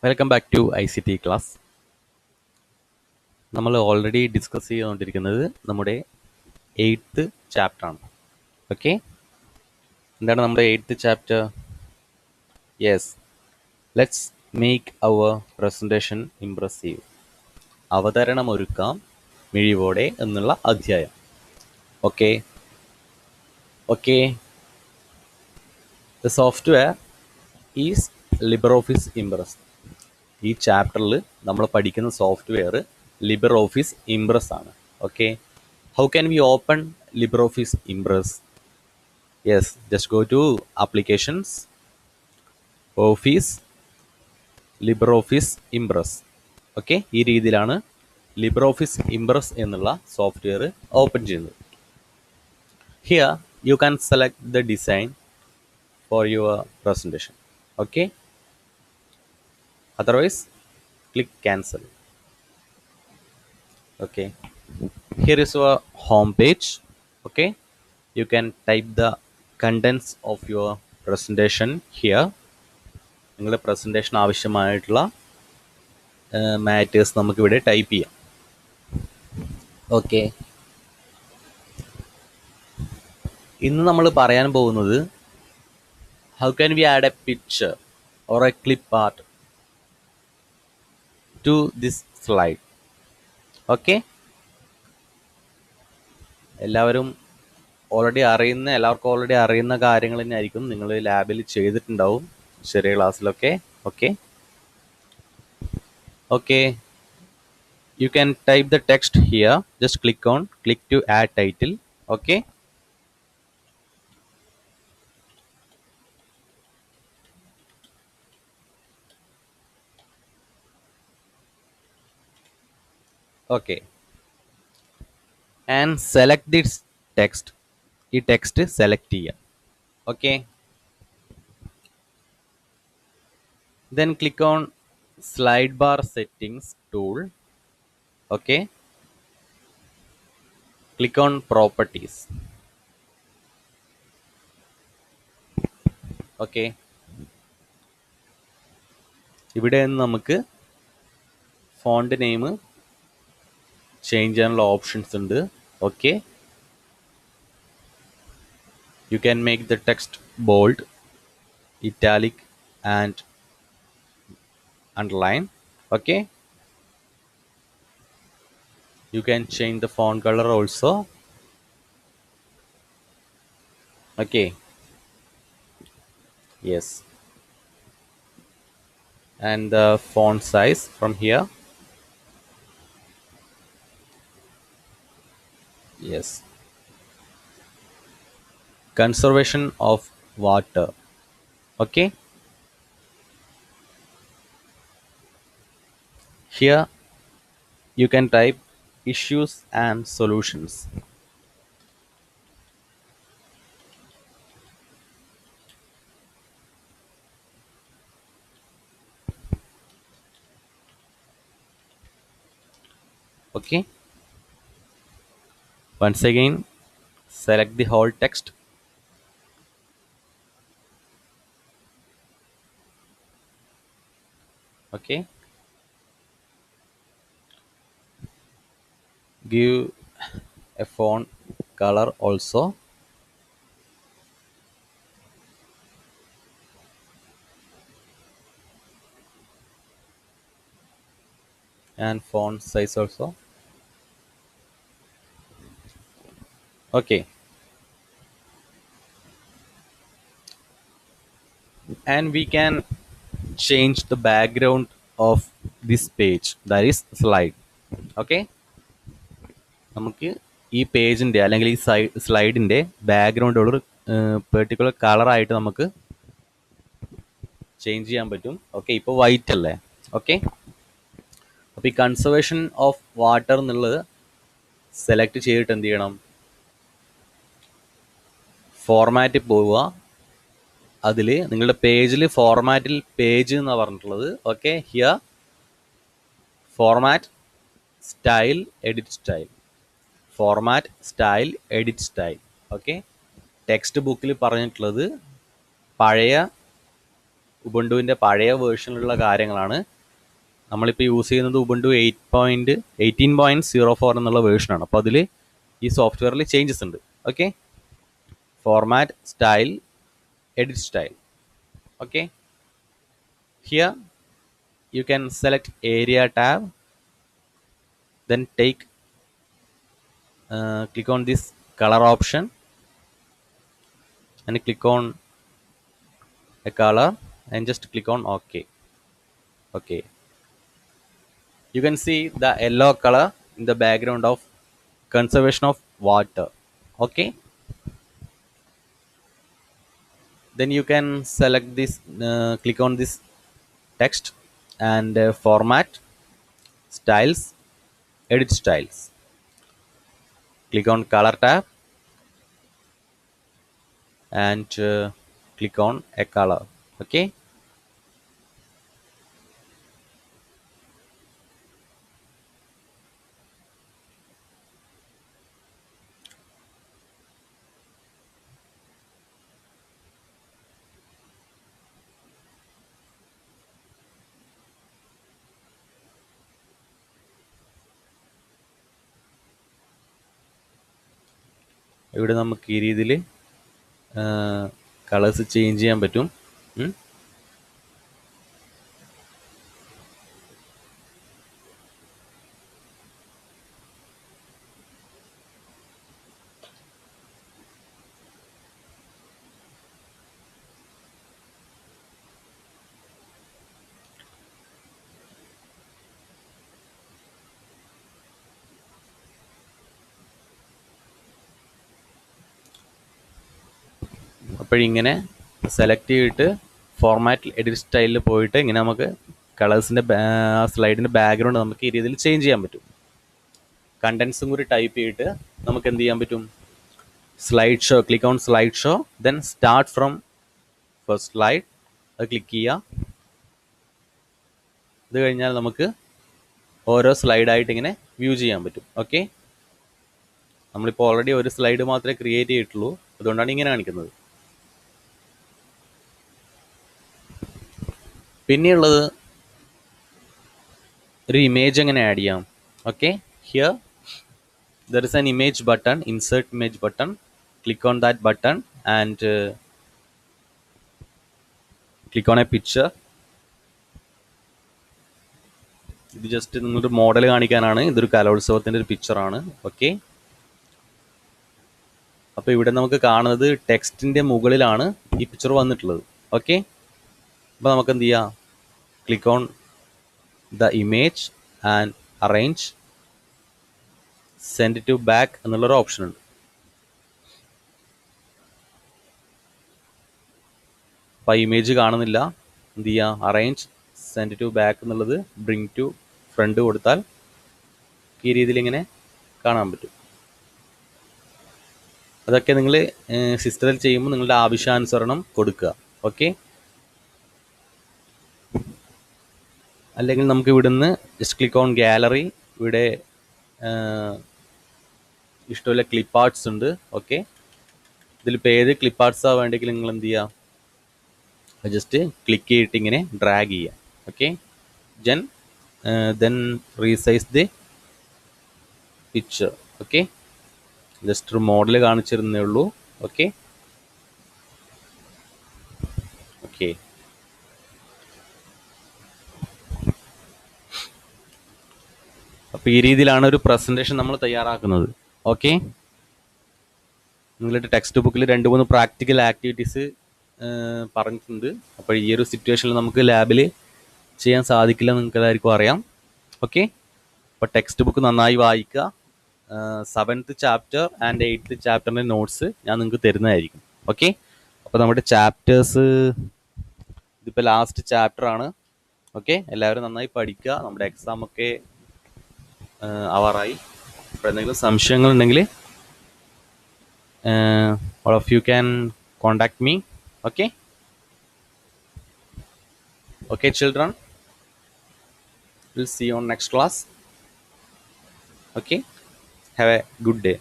Welcome back to ICT class. നമ്മൾ already discuss ചെയ്തുകൊണ്ടിരിക്കുന്നത് നമ്മുടെ 8th ചാപ്റ്ററാണ്. ഓക്കെ, എന്താണ് നമ്മുടെ 8th chapter? Yes, let's make our presentation impressive. അവതരണമൊരുക്കാം മിഴിവോടെ എന്നുള്ള അധ്യായം. Okay okay the software is LibreOffice Impress. ഈ ചാപ്റ്ററിൽ നമ്മൾ പഠിക്കുന്ന സോഫ്റ്റ്വെയർ ലിബ്രെഓഫീസ് ഇംപ്രസ് ആണ്. Okay, how can we open LibreOffice Impress? Yes, just go to applications, office, LibreOffice Impress. Okay, ഈ രീതിയിലാണ് ലിബ്രെഓഫീസ് ഇംപ്രസ് എന്നുള്ള സോഫ്റ്റ്വെയർ ഓപ്പൺ ചെയ്യുന്നത്. Here you can select the design for your presentation. Okay, otherwise click cancel. Okay, here is your home page. Okay, you can type the contents of your presentation here. നിങ്ങളുടെ presentation ആവശ്യമായിട്ടുള്ള matters നമുക്കിവിടെ type ചെയ്യാം. Okay, ഇന്ന് നമ്മൾ പറയാൻ പോകുന്നത് how can we add a picture or a clip art to this slide. Okay, എല്ലാവർക്കും already അറിയുന്ന കാര്യങ്ങൾ തന്നെയായിരിക്കും നിങ്ങൾ ലാബിൽ ചെയ്തിട്ടുണ്ടാവും ചെറിയ ക്ലാസ്സിലൊക്കെ. Okay, you can type the text here. Just click to add title. Okay, okay, and select this text. ഈ ടെക്സ്റ്റ് സെലക്ട് ചെയ്യാം. Okay, then click on slide bar settings tool. Okay, click on properties. Okay, ഇവിടെ നിന്ന് നമുക്ക് font name change ചെയ്യാനുള്ള options ഉണ്ട്. Okay, you can make the text bold, italic and underline. Okay, you can change the font color also. Okay, yes, and the font size from here. Yes, conservation of water. Okay, here you can type issues and solutions. Okay, once again select the whole text. Okay, give a font color also. And font size also. Okay, and we can change the background of this page, that is slide. Okay, നമുക്ക് ഈ പേജിൻ്റെ അല്ലെങ്കിൽ ഈ സ്ലൈഡിൻ്റെ background ഒരു particular കളറായിട്ട് നമുക്ക് change ചെയ്യാൻ പറ്റും. ഓക്കെ, ഇപ്പോൾ വൈറ്റ് അല്ലേ? ഓക്കെ, അപ്പോൾ ഈ കൺസർവേഷൻ ഓഫ് വാട്ടർ എന്നുള്ളത് സെലക്ട് ചെയ്തിട്ട് എന്ത് ചെയ്യണം? ഫോർമാറ്റിൽ പോവുക. അതിൽ നിങ്ങളുടെ പേജിൽ ഫോർമാറ്റിൽ പേജ് എന്നാണ് പറഞ്ഞിട്ടുള്ളത്. Okay, here format style edit style, format style edit style. Okay, text ബുക്കിൽ പറഞ്ഞിട്ടുള്ളത് പഴയ ഉബുണ്ടുവിൻ്റെ പഴയ വേർഷനിലുള്ള കാര്യങ്ങളാണ്. നമ്മളിപ്പോൾ യൂസ് ചെയ്യുന്നത് ഉബുണ്ടു 18.04 എന്നുള്ള വേർഷനാണ്. അപ്പോൾ അതിൽ ഈ സോഫ്റ്റ്വെയറിൽ ചേഞ്ചസ് ഉണ്ട്. Okay, format, style, edit style. Okay, here you can select area tab, then click on this color option and click on a color and just click on OK. Okay, you can see the yellow color in the background of conservation of water. Okay, then you can select this, click on this text and format, styles, edit styles. Click on color tab and click on a color. Okay, ഇവിടെ നമുക്ക് ഈ രീതിയിൽ colours change ചെയ്യാൻ പറ്റും. അപ്പോഴിങ്ങനെ select ചെയ്തിട്ട് ഫോർമാറ്റിൽ edit സ്റ്റൈലിൽ പോയിട്ട് ഇങ്ങനെ നമുക്ക് കളേഴ്സിൻ്റെ സ്ലൈഡിൻ്റെ ബാക്ക്ഗ്രൗണ്ട് നമുക്ക് ഈ രീതിയിൽ ചേഞ്ച് ചെയ്യാൻ പറ്റും. കണ്ടൻസും കൂടി ടൈപ്പ് ചെയ്തിട്ട് നമുക്ക് എന്ത് ചെയ്യാൻ പറ്റും? Slide show, click on slide show, then start from first slide, അത് ക്ലിക്ക് ചെയ്യുക. ഇത് കഴിഞ്ഞാൽ നമുക്ക് ഓരോ സ്ലൈഡായിട്ട് ഇങ്ങനെ വ്യൂ ചെയ്യാൻ പറ്റും. ഓക്കെ, നമ്മളിപ്പോൾ ഓൾറെഡി ഒരു സ്ലൈഡ് മാത്രമേ ക്രിയേറ്റ് ചെയ്തിട്ടുള്ളൂ, അതുകൊണ്ടാണ് ഇങ്ങനെ കാണിക്കുന്നത്. പിന്നെയുള്ളത് ഒരു ഇമേജ് എങ്ങനെ ആഡ് ചെയ്യാം. Okay, here there is an image button, insert image button. Click on that button and click on a picture. ഇത് ജസ്റ്റ് നിങ്ങളൊരു മോഡൽ കാണിക്കാനാണ്, ഇതൊരു കലോത്സവത്തിൻ്റെ ഒരു പിക്ചറാണ്. ഓക്കെ, അപ്പോൾ ഇവിടെ നമുക്ക് കാണുന്നത് ടെക്സ്റ്റിൻ്റെ മുകളിലാണ് ഈ പിക്ചർ വന്നിട്ടുള്ളത്. ഓക്കെ, അപ്പോൾ നമുക്ക് എന്ത് ചെയ്യാം? Click on the image and arrange, send to back എന്നുള്ളൊരു ഓപ്ഷൻ ഉണ്ട്. അപ്പോൾ ഇമേജ് കാണുന്നില്ല, എന്ത് ചെയ്യുക? അറേഞ്ച്, സെൻഡ് ടു ബാക്ക് എന്നുള്ളത് ബ്രിങ് ടു ഫ്രണ്ട് കൊടുത്താൽ ഈ രീതിയിൽ ഇങ്ങനെ കാണാൻ പറ്റും. അതൊക്കെ നിങ്ങൾ സിസ്റ്റത്തിൽ ചെയ്യുമ്പോൾ നിങ്ങളുടെ ആവശ്യാനുസരണം കൊടുക്കുക. ഓക്കെ, അല്ലെങ്കിൽ നമുക്ക് ഇവിടുന്ന് ജസ്റ്റ് ക്ലിക്ക് ഓൺ ഗാലറി, ഇവിടെ ഇഷ്ടമുള്ള ക്ലിപ്പ് ആർട്സ് ഉണ്ട്. ഓക്കെ, ഇതിലിപ്പോൾ ഏത് ക്ലിപ്പ് ആർട്സാണ് വേണ്ടെങ്കിൽ നിങ്ങൾ എന്ത് ചെയ്യുക? ജസ്റ്റ് ക്ലിക്ക് ചെയ്തിട്ട് ഇങ്ങനെ ഡ്രാഗ് ചെയ്യുക. Okay, then resize the picture. Okay, just ഒരു മോഡൽ കാണിച്ചിരുന്നേ ഉള്ളൂ. ഓക്കെ ഓക്കെ അപ്പോൾ ഈ രീതിയിലാണ് ഒരു പ്രസൻറ്റേഷൻ നമ്മൾ തയ്യാറാക്കുന്നത്. ഓക്കെ, നിങ്ങളുടെ ടെക്സ്റ്റ് ബുക്കിൽ 2-3 പ്രാക്ടിക്കൽ ആക്ടിവിറ്റീസ് പറഞ്ഞിട്ടുണ്ട്. അപ്പോൾ ഈ ഒരു സിറ്റുവേഷനിൽ നമുക്ക് ലാബിൽ ചെയ്യാൻ സാധിക്കില്ല, നിങ്ങൾക്ക് എല്ലാവർക്കും അറിയാം. ഓക്കെ, അപ്പോൾ ടെക്സ്റ്റ് ബുക്ക് നന്നായി വായിക്കുക. 7th ചാപ്റ്റർ ആൻഡ് 8th ചാപ്റ്ററിൻ്റെ നോട്ട്സ് ഞാൻ നിങ്ങൾക്ക് തരുന്നതായിരിക്കും. ഓക്കെ, അപ്പോൾ നമ്മുടെ ചാപ്റ്റേഴ്സ് ഇതിപ്പോൾ ലാസ്റ്റ് ചാപ്റ്ററാണ്. ഓക്കെ, എല്ലാവരും നന്നായി പഠിക്കുക. നമ്മുടെ എക്സാമൊക്കെ ആവാറായി. അപ്പോൾ എന്തെങ്കിലും സംശയങ്ങളുണ്ടെങ്കിൽ all of you can contact me. Okay okay children, we'll see you on next class. Okay, have a good day.